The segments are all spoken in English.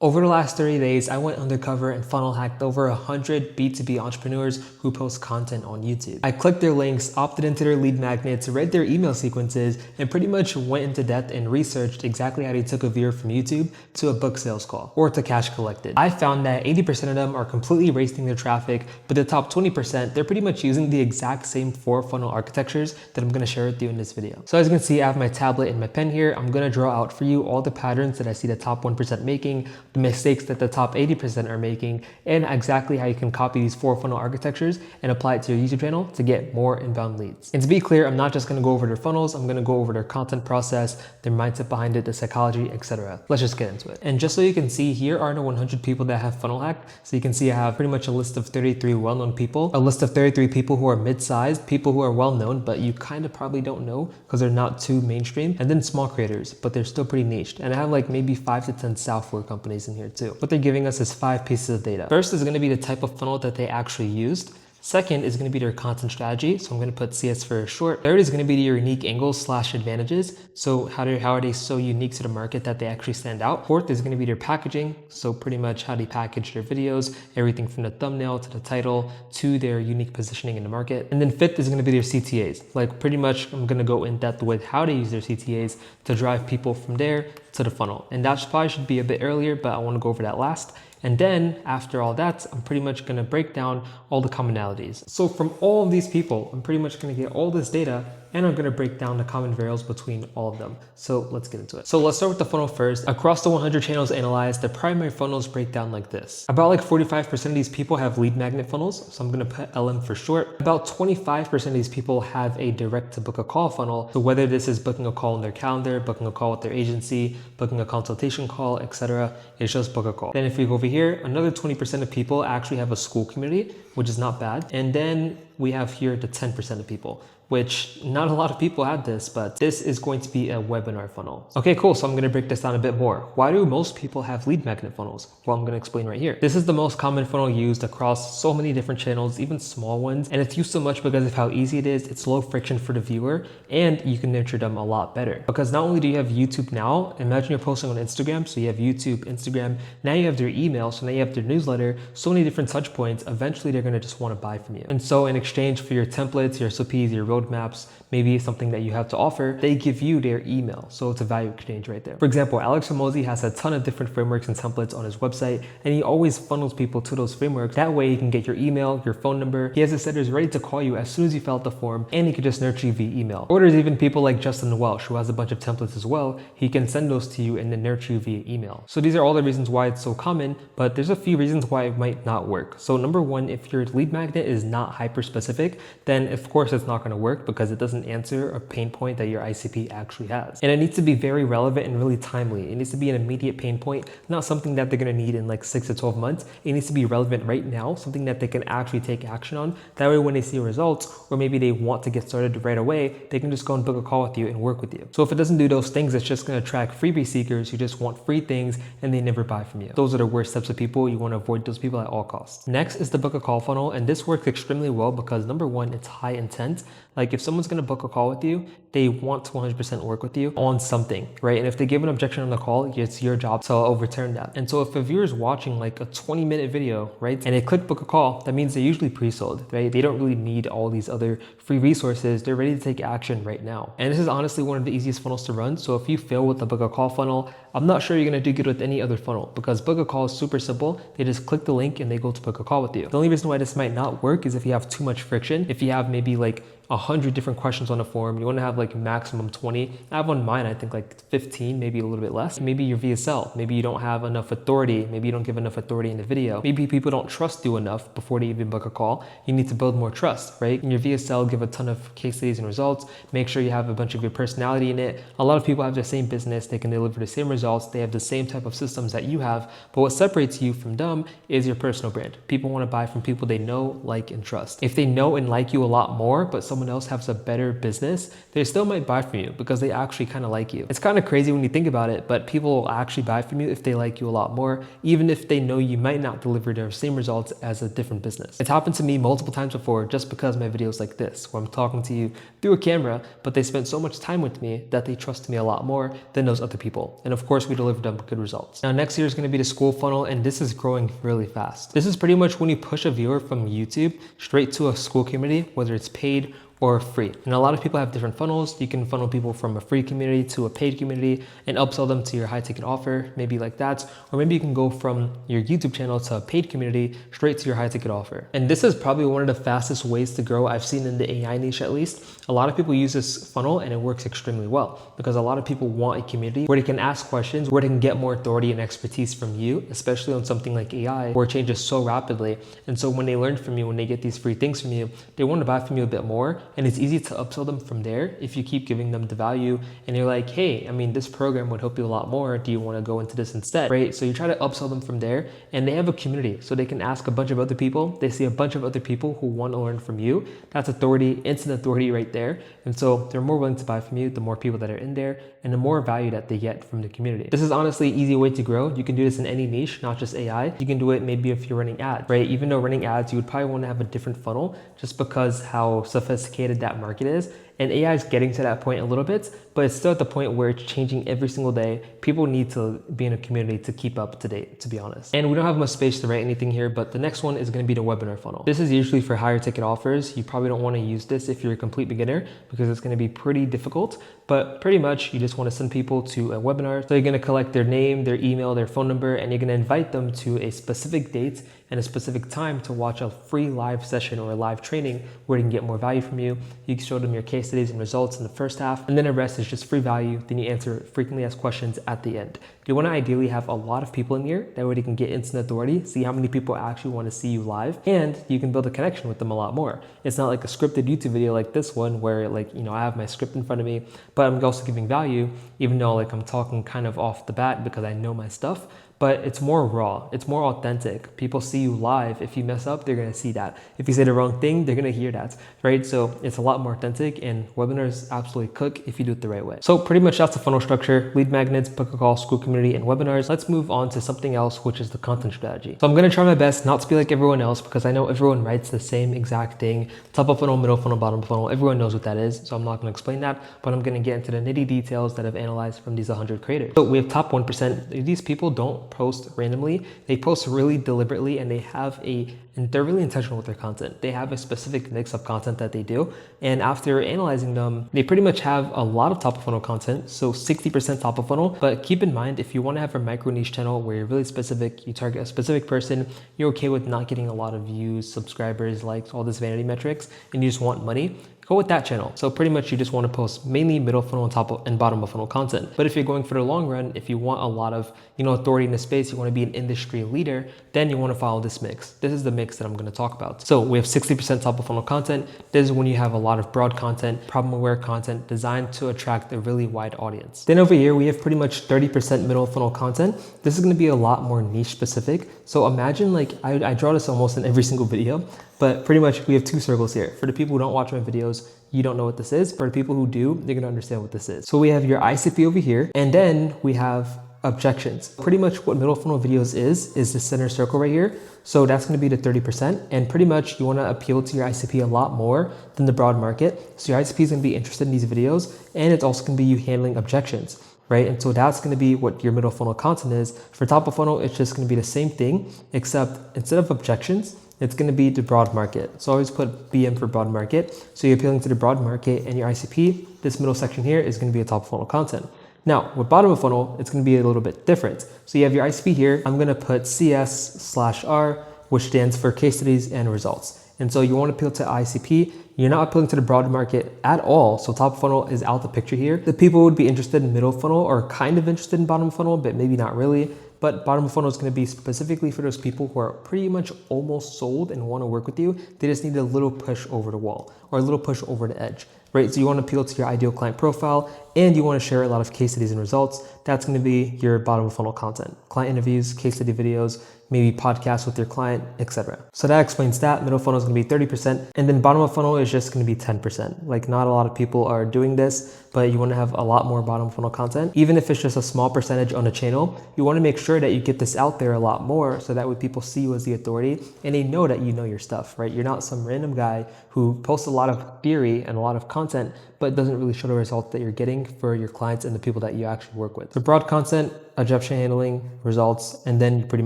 Over the last 30 days, I went undercover and funnel hacked over 100 B2B entrepreneurs who post content on YouTube. I clicked their links, opted into their lead magnets, read their email sequences, and pretty much went into depth and researched exactly how they took a viewer from YouTube to a book sales call or to cash collected. I found that 80% of them are completely wasting their traffic, but the top 20%, they're pretty much using the exact same 4 funnel architectures that I'm gonna share with you in this video. So as you can see, I have my tablet and my pen here. I'm gonna draw out for you all the patterns that I see the top 1% making, the mistakes that the top 80% are making, and exactly how you can copy these 4 funnel architectures and apply it to your YouTube channel to get more inbound leads. And to be clear, I'm not just gonna go over their funnels, I'm gonna go over their content process, their mindset behind it, the psychology, etc. Let's just get into it. And just so you can see, here are the 100 people that have funnel hacked. So you can see I have pretty much a list of 33 well-known people, a list of 33 people who are mid-sized, people who are well-known, but you kind of probably don't know because they're not too mainstream, and then small creators, but they're still pretty niched. And I have like maybe 5 to 10 software companies in here too. What they're giving us is 5 pieces of data. First is going to be the type of funnel that they actually used. Second is going to be their content strategy. So I'm going to put CS for short. Third is going to be your unique angles / advantages. So how are they so unique to the market that they actually stand out? Fourth is going to be their packaging. So pretty much how they package their videos, everything from the thumbnail to the title to their unique positioning in the market. And then fifth is going to be their CTAs. Like pretty much I'm going to go in depth with how they use their CTAs to drive people from there to the funnel. And that probably should be a bit earlier, but I want to go over that last. And then after all that, I'm pretty much going to break down all the commonalities. So from all of these people, I'm pretty much going to get all this data and I'm going to break down the common variables between all of them. So let's get into it. So let's start with the funnel first. Across the 100 channels analyzed, the primary funnels break down like this. About like 45% of these people have lead magnet funnels. So I'm going to put LM for short. About 25% of these people have a direct to book a call funnel. So whether this is booking a call in their calendar, booking a call with their agency, booking a consultation call, etc., it's just book a call. Then if we go over here, another 20% of people actually have a school community, which is not bad. And then we have here the 10% of people, which not a lot of people have this, but this is going to be a webinar funnel. Okay, cool. So I'm going to break this down a bit more. Why do most people have lead magnet funnels? Well, I'm going to explain right here. This is the most common funnel used across so many different channels, even small ones. And it's used so much because of how easy it is. It's low friction for the viewer and you can nurture them a lot better. Because not only do you have YouTube now, imagine you're posting on Instagram. So you have YouTube, Instagram, now you have their email. So now you have their newsletter, so many different touch points. Eventually they're going to just want to buy from you. And so in exchange for your templates, your SOPs, your roadmaps, maybe something that you have to offer, they give you their email. So it's a value exchange right there. For example, Alex Hormozi has a ton of different frameworks and templates on his website, and he always funnels people to those frameworks. That way he can get your email, your phone number. He has his setters ready to call you as soon as you fill out the form, and he can just nurture you via email. Or there's even people like Justin Welsh, who has a bunch of templates as well. He can send those to you and then nurture you via email. So these are all the reasons why it's so common, but there's a few reasons why it might not work. So number one, if your lead magnet is not hyper specific, then of course it's not going to work because it doesn't answer a pain point that your ICP actually has. And it needs to be very relevant and really timely. It needs to be an immediate pain point, not something that they're going to need in like 6 to 12 months. It needs to be relevant right now, something that they can actually take action on. That way when they see results, or maybe they want to get started right away, they can just go and book a call with you and work with you. So if it doesn't do those things, it's just going to attract freebie seekers who just want free things and they never buy from you. Those are the worst types of people. You want to avoid those people at all costs. Next is the book a call funnel. And this works extremely well because number one, it's high intent. Like if someone's going to book a call with you, they want to 100% work with you on something, right? And if they give an objection on the call, it's your job to overturn that. And so if a viewer is watching like a 20-minute video, right, and they click book a call, that means they're usually pre-sold, right? They don't really need all these other free resources. They're ready to take action right now. And this is honestly one of the easiest funnels to run. So if you fail with the book a call funnel, I'm not sure you're going to do good with any other funnel because book a call is super simple. They just click the link and they go to book a call with you. The only reason why this might not work is if you have too much friction. If you have maybe like 100 different questions on a form, you want to have like maximum 20. I have on mine, I think like 15, maybe a little bit less. Maybe you're VSL. Maybe you don't have enough authority. Maybe you don't give enough authority in the video. Maybe people don't trust you enough before they even book a call. You need to build more trust, right? In your VSL, give a ton of case studies and results. Make sure you have a bunch of your personality in it. A lot of people have the same business. They can deliver the same results. They have the same type of systems that you have. But what separates you from them is your personal brand. People want to buy from people they know, like, and trust. If they know and like you a lot more, but someone else has a better business, they still might buy from you because they actually kind of like you. It's kind of crazy when you think about it, but people will actually buy from you if they like you a lot more, even if they know you might not deliver their same results as a different business. It's happened to me multiple times before just because my videos like this, where I'm talking to you through a camera, but they spent so much time with me that they trust me a lot more than those other people. And of course, we deliver them good results. Now, next year is going to be the school funnel, and this is growing really fast. This is pretty much when you push a viewer from YouTube straight to a school community, whether it's paid or free. And a lot of people have different funnels. You can funnel people from a free community to a paid community and upsell them to your high ticket offer, maybe like that. Or maybe you can go from your YouTube channel to a paid community straight to your high ticket offer. And this is probably one of the fastest ways to grow I've seen in the AI niche, at least. A lot of people use this funnel and it works extremely well because a lot of people want a community where they can ask questions, where they can get more authority and expertise from you, especially on something like AI, where it changes so rapidly. And so when they learn from you, when they get these free things from you, they want to buy from you a bit more. And it's easy to upsell them from there if you keep giving them the value and you're like, hey, I mean, this program would help you a lot more. Do you want to go into this instead? Right? So you try to upsell them from there, and they have a community. So they can ask a bunch of other people. They see a bunch of other people who want to learn from you. That's authority, instant authority right there. And so they're more willing to buy from you the more people that are in there and the more value that they get from the community. This is honestly an easy way to grow. You can do this in any niche, not just AI. You can do it maybe if you're running ads, right? Even though running ads, you would probably want to have a different funnel just because how sophisticated that market is. And AI is getting to that point a little bit, but it's still at the point where it's changing every single day. People need to be in a community to keep up to date, to be honest. And we don't have much space to write anything here, but the next one is going to be the webinar funnel. This is usually for higher ticket offers. You probably don't want to use this if you're a complete beginner because it's going to be pretty difficult, but pretty much you just want to send people to a webinar. So you're going to collect their name, their email, their phone number, and you're going to invite them to a specific date and a specific time to watch a free live session or a live training where they can get more value from you. You can show them your case studies and results in the first half, and then the rest is just free value. Then you answer frequently asked questions at the end. You want to ideally have a lot of people in here. That way they can get instant authority, see how many people actually want to see you live, and you can build a connection with them a lot more. It's not like a scripted YouTube video like this one where I have my script in front of me, but I'm also giving value, even though I'm talking kind of off the bat because I know my stuff. But it's more raw, it's more authentic. People see you live. If you mess up, they're gonna see that. If you say the wrong thing, they're gonna hear that, right? So it's a lot more authentic, and webinars absolutely cook if you do it the right way. So pretty much that's the funnel structure: lead magnets, book a call, school community, and webinars. Let's move on to something else, which is the content strategy. So I'm gonna try my best not to be like everyone else because I know everyone writes the same exact thing: top of funnel, middle funnel, bottom funnel. Everyone knows what that is, so I'm not gonna explain that, but I'm gonna get into the nitty details that I've analyzed from these 100 creators. So we have top 1%. These people don't post randomly. They post really deliberately, and they're really intentional with their content. They have a specific mix of content that they do. And after analyzing them, they pretty much have a lot of top of funnel content. So 60% top of funnel. But keep in mind, if you want to have a micro niche channel where you're really specific, you target a specific person, you're okay with not getting a lot of views, subscribers, likes, all this vanity metrics, and you just want money, go with that channel. So pretty much you just want to post mainly middle funnel and top and bottom of funnel content. But if you're going for the long run, if you want a lot of authority in the space, you want to be an industry leader, then you want to follow this mix. This is the mix that I'm going to talk about. So we have 60% top of funnel content. This is when you have a lot of broad content, problem aware content designed to attract a really wide audience. Then over here we have pretty much 30% middle funnel content. This is going to be a lot more niche specific. So imagine I draw this almost in every single video, but pretty much we have two circles here. For the people who don't watch my videos, you don't know what this is. For the people who do, they're gonna understand what this is. So we have your ICP over here, and then we have objections. Pretty much what middle funnel videos is the center circle right here. So that's gonna be the 30%. And pretty much you wanna appeal to your ICP a lot more than the broad market. So your ICP is gonna be interested in these videos, and it's also gonna be you handling objections, right? And so that's going to be what your middle funnel content is. For top of funnel, it's just going to be the same thing, except instead of objections, it's going to be the broad market. So always put BM for broad market. So you're appealing to the broad market, and your ICP, this middle section here, is going to be a top of funnel content. Now, with bottom of funnel, it's going to be a little bit different. So you have your ICP here. I'm going to put CS/R, which stands for case studies and results. And so you want to appeal to ICP. You're not appealing to the broad market at all. So top funnel is out the picture here. The people would be interested in middle funnel or kind of interested in bottom funnel, but maybe not really. But bottom funnel is going to be specifically for those people who are pretty much almost sold and want to work with you. They just need a little push over the wall or a little push over the edge, right? So you want to appeal to your ideal client profile, and you want to share a lot of case studies and results, that's going to be your bottom of funnel content. Client interviews, case study videos, maybe podcasts with your client, etc. So that explains that. Middle funnel is going to be 30%, and then bottom of funnel is just going to be 10%. Like, not a lot of people are doing this, but you want to have a lot more bottom funnel content. Even if it's just a small percentage on a channel, you want to make sure that you get this out there a lot more, so that way people see you as the authority and they know that you know your stuff, right? You're not some random guy who posts a lot of theory and a lot of content, but doesn't really show the results that you're getting for your clients and the people that you actually work with. So broad content, objection handling, results, and then you pretty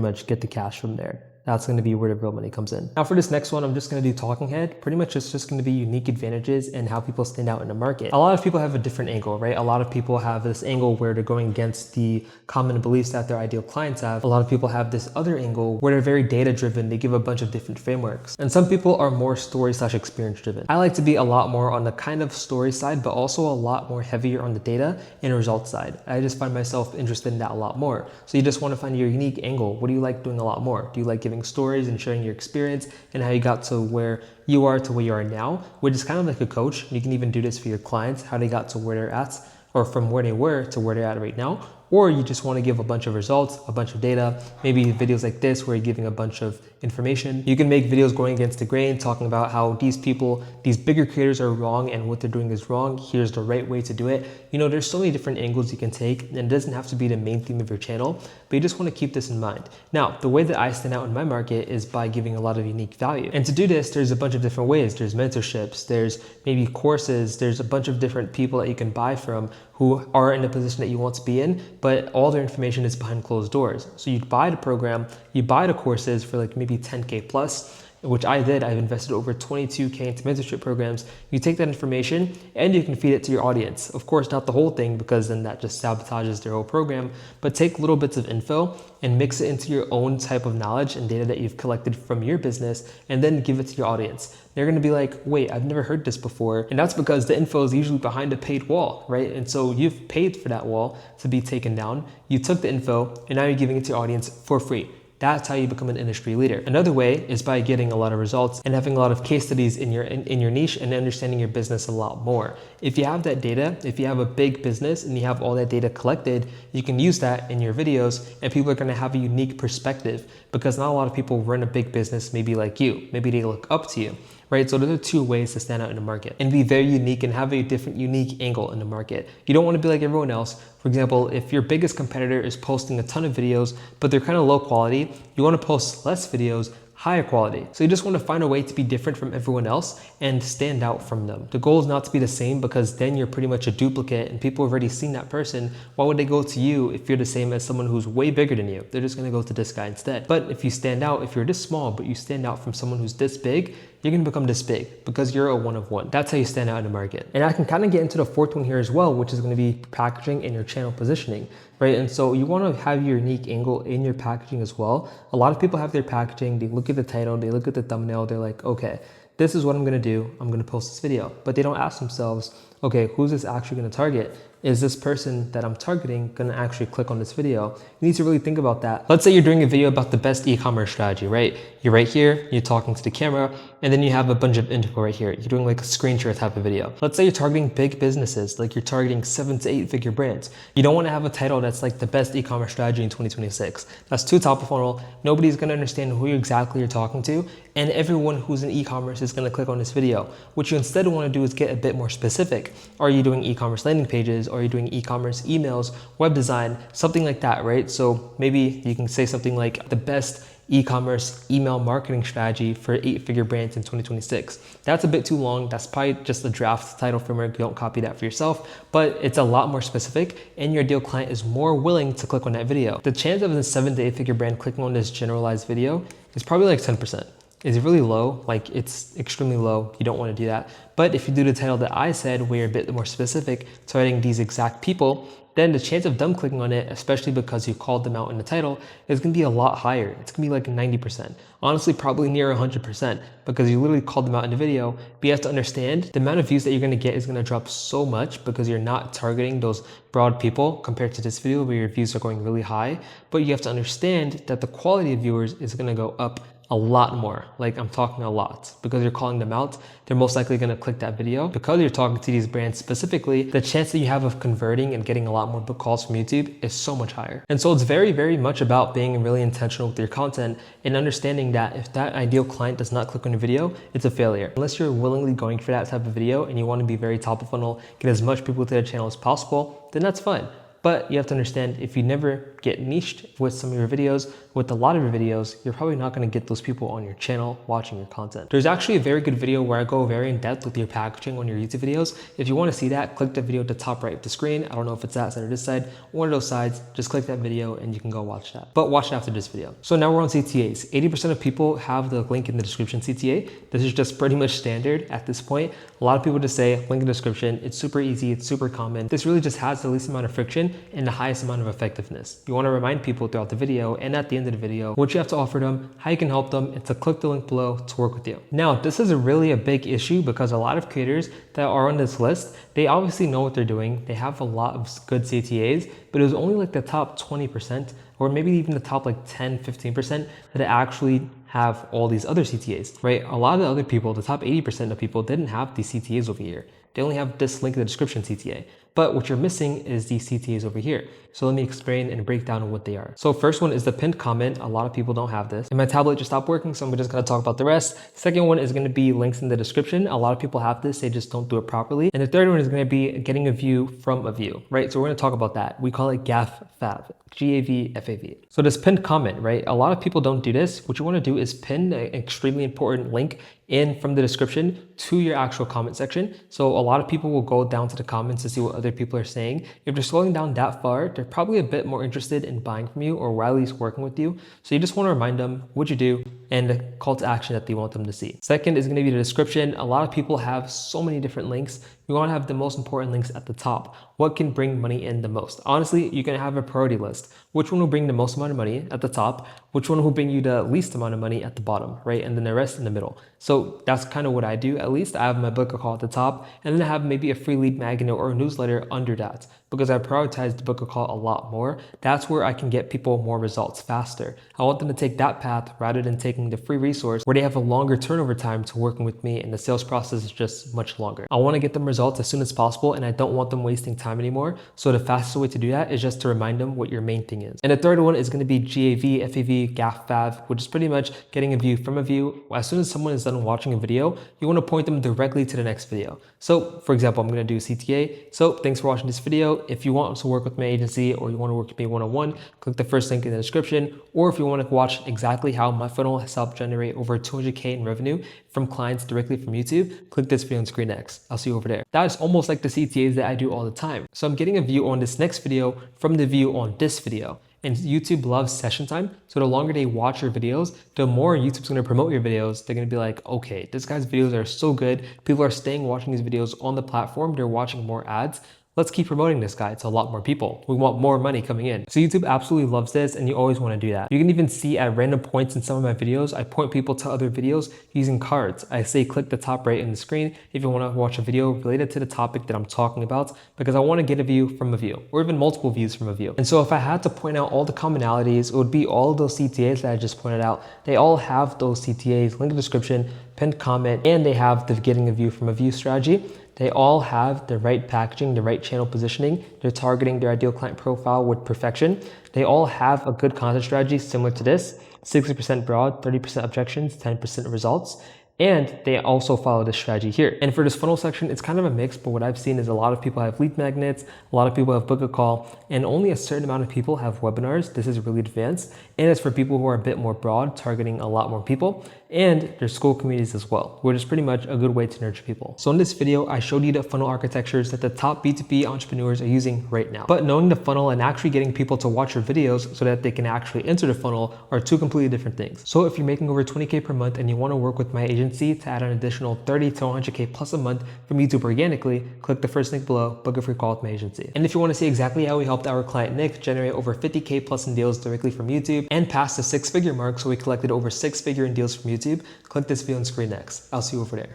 much get the cash from there. That's going to be where the real money comes in. Now for this next one, I'm just going to do talking head. Pretty much it's just going to be unique advantages and how people stand out in the market. A lot of people have a different angle, right? A lot of people have this angle where they're going against the common beliefs that their ideal clients have. A lot of people have this other angle where they're very data driven. They give a bunch of different frameworks. And some people are more story/experience driven. I like to be a lot more on the kind of story side, but also a lot more heavier on the data and results side. I just find myself interested in that a lot more. So you just want to find your unique angle. What do you like doing a lot more? Do you like giving stories and sharing your experience and how you got to where you are to where you are now, which is kind of like a coach. You can even do this for your clients, how they got to where they're at, or from where they were to where they're at right now. Or you just want to give a bunch of results, a bunch of data, maybe videos like this where you're giving a bunch of information. You can make videos going against the grain, talking about how these people, these bigger creators are wrong and what they're doing is wrong. Here's the right way to do it. You know, there's so many different angles you can take, and it doesn't have to be the main theme of your channel, but you just want to keep this in mind. Now, the way that I stand out in my market is by giving a lot of unique value. And to do this, there's a bunch of different ways. There's mentorships, there's maybe courses, there's a bunch of different people that you can buy from who are in the position that you want to be in, but all their information is behind closed doors. So you buy the program, you buy the courses for like maybe 10K plus, which I did. I've invested over 22K into mentorship programs. You take that information and you can feed it to your audience. Of course, not the whole thing, because then that just sabotages their whole program, but take little bits of info and mix it into your own type of knowledge and data that you've collected from your business, and then give it to your audience. They're gonna be like, wait, I've never heard this before. And that's because the info is usually behind a paid wall, right? And so you've paid for that wall to be taken down. You took the info and now you're giving it to your audience for free. That's how you become an industry leader. Another way is by getting a lot of results and having a lot of case studies in your niche and understanding your business a lot more. If you have that data, if you have a big business and you have all that data collected, you can use that in your videos and people are gonna have a unique perspective, because not a lot of people run a big business maybe like you. Maybe they look up to you, right? So those are two ways to stand out in the market and be very unique and have a different unique angle in the market. You don't want to be like everyone else. For example, if your biggest competitor is posting a ton of videos, but they're kind of low quality, you want to post less videos, higher quality. So you just want to find a way to be different from everyone else and stand out from them. The goal is not to be the same, because then you're pretty much a duplicate and people have already seen that person. Why would they go to you if you're the same as someone who's way bigger than you? They're just going to go to this guy instead. But if you stand out, if you're this small, but you stand out from someone who's this big, you're going to become this big because you're a one of one. That's how you stand out in the market. And I can kind of get into the fourth one here as well, which is going to be packaging and your channel positioning, right? And so you want to have your unique angle in your packaging as well. A lot of people have their packaging, they look at the title, they look at the thumbnail, they're like, okay, this is what I'm going to do. I'm going to post this video, but they don't ask themselves, okay, who's this actually going to target? Is this person that I'm targeting going to actually click on this video? You need to really think about that. Let's say you're doing a video about the best e-commerce strategy, right? You're right here, you're talking to the camera, and then you have a bunch of info right here. You're doing like a screen share type of video. Let's say you're targeting big businesses, like you're targeting 7 to 8 figure brands. You don't want to have a title that's like the best e-commerce strategy in 2026. That's too top of funnel. Nobody's going to understand who exactly you're talking to, and everyone who's in e-commerce is going to click on this video. What you instead want to do is get a bit more specific. Are you doing e-commerce landing pages? Are you doing e-commerce emails, web design, something like that, right? So maybe you can say something like the best e-commerce email marketing strategy for 8-figure brands in 2026. That's a bit too long. That's probably just a draft title framework. Don't copy that for yourself, but it's a lot more specific and your ideal client is more willing to click on that video. The chance of the 7 to 8-figure brand clicking on this generalized video is probably like 10%. Is really low, like it's extremely low. You don't want to do that. But if you do the title that I said, where you're a bit more specific, targeting these exact people, then the chance of them clicking on it, especially because you called them out in the title, is going to be a lot higher. It's going to be like 90%. Honestly, probably near 100%, because you literally called them out in the video. But you have to understand the amount of views that you're going to get is going to drop so much because you're not targeting those broad people compared to this video where your views are going really high. But you have to understand that the quality of viewers is going to go up a lot more. Like I'm talking a lot. Because you're calling them out, they're most likely going to click that video. Because you're talking to these brands specifically, the chance that you have of converting and getting a lot more book calls from YouTube is so much higher. And so it's very, very much about being really intentional with your content and understanding that if that ideal client does not click on your video, it's a failure. Unless you're willingly going for that type of video and you want to be very top of funnel, get as much people to the channel as possible, then that's fine. But you have to understand, if you never get niched with some of your videos, with a lot of your videos, you're probably not going to get those people on your channel watching your content. There's actually a very good video where I go very in depth with your packaging on your YouTube videos. If you want to see that, click the video at the top right of the screen. I don't know if it's that side or this side, one of those sides. Just click that video and you can go watch that. But watch it after this video. So now we're on CTAs. 80% of people have the link in the description CTA. This is just pretty much standard at this point. A lot of people just say link in the description. It's super easy. It's super common. This really just has the least amount of friction and the highest amount of effectiveness. You want to remind people throughout the video and at the end of the video what you have to offer them, how you can help them, and to click the link below to work with you. Now, this is really a big issue because a lot of creators that are on this list, they obviously know what they're doing. They have a lot of good CTAs, but it was only like the top 20% or maybe even the top like 10, 15% that actually have all these other CTAs, right? A lot of the other people, the top 80% of people didn't have these CTAs over here. They only have this link in the description CTA. But what you're missing is these CTAs over here. So let me explain and break down what they are. So first one is the pinned comment. A lot of people don't have this. And my tablet just stopped working, so I'm just gonna talk about the rest. Second one is gonna be links in the description. A lot of people have this, they just don't do it properly. And the third one is gonna be getting a view from a view, right? So we're gonna talk about that. We call it GAF-FAV, G-A-V-F-A-V. So this pinned comment, right? A lot of people don't do this. What you wanna do is pin an extremely important link in from the description to your actual comment section. So a lot of people will go down to the comments to see what other people are saying. If they're scrolling down that far, they're probably a bit more interested in buying from you or at least working with you. So you just want to remind them what you do and the call to action that they want them to see. Second is going to be the description. A lot of people have so many different links. You want to have the most important links at the top. What can bring money in the most? Honestly, you can have a priority list. Which one will bring the most amount of money at the top? Which one will bring you the least amount of money at the bottom, right? And then the rest in the middle. So that's kind of what I do. At least I have my book call at the top, and then I have maybe a free lead magnet or a newsletter under that, because I prioritize the book call a lot more. That's where I can get people more results faster. I want them to take that path rather than taking the free resource where they have a longer turnover time to working with me and the sales process is just much longer. I want to get them results as soon as possible, and I don't want them wasting time anymore. So the fastest way to do that is just to remind them what your main thing is. And the third one is going to be GAV, FAV, GAF-FAV, which is pretty much getting a view from a view. As soon as someone is done watching a video, you want to point them directly to the next video. So for example, I'm going to do CTA. So thanks for watching this video. If you want to work with my agency or you want to work with me one-on-one, click the first link in the description. Or if you want to watch exactly how my funnel has helped generate over 200K in revenue from clients directly from YouTube, click this video on screen next. I'll see you over there. That is almost like the CTAs that I do all the time. So I'm getting a view on this next video from the view on this video. And YouTube loves session time. So the longer they watch your videos, the more YouTube's going to promote your videos. They're going to be like, okay, this guy's videos are so good. People are staying watching these videos on the platform. They're watching more ads. Let's keep promoting this guy to a lot more people. We want more money coming in. So YouTube absolutely loves this, and you always want to do that. You can even see at random points in some of my videos, I point people to other videos using cards. I say click the top right in the screen if you want to watch a video related to the topic that I'm talking about, because I want to get a view from a view, or even multiple views from a view. And so if I had to point out all the commonalities, it would be all of those CTAs that I just pointed out. They all have those CTAs, link in the description, pinned comment, and they have the getting a view from a view strategy. They all have the right packaging, the right channel positioning. They're targeting their ideal client profile with perfection. They all have a good content strategy similar to this: 60% broad, 30% objections, 10% results. And they also follow this strategy here. And for this funnel section, it's kind of a mix, but what I've seen is a lot of people have lead magnets, a lot of people have book a call, and only a certain amount of people have webinars. This is really advanced. And it's for people who are a bit more broad, targeting a lot more people. And there's school communities as well, which is pretty much a good way to nurture people. So in this video, I showed you the funnel architectures that the top B2B entrepreneurs are using right now. But knowing the funnel and actually getting people to watch your videos so that they can actually enter the funnel are two completely different things. So if you're making over 20K per month and you want to work with my agency to add an additional 30 to 100K plus a month from YouTube organically, click the first link below, book a free call with my agency. And if you want to see exactly how we helped our client Nick generate over 50K plus in deals directly from YouTube and pass the 6-figure mark, so we collected over 6-figure in deals from YouTube, click this video on screen next. I'll see you over there.